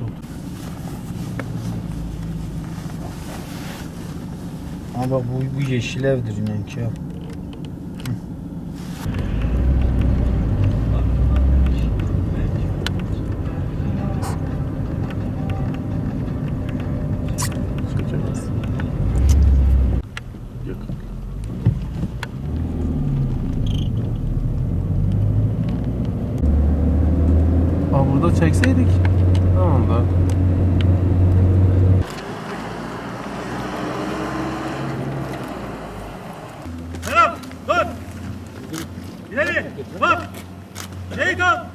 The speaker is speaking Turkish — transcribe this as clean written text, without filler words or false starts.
oldu. Ama bu yeşil evdir inan ki. Çekemez. Yakın. Burada çekseydik. Tamam da. Selam, dur. İleri, bak. Şey kal.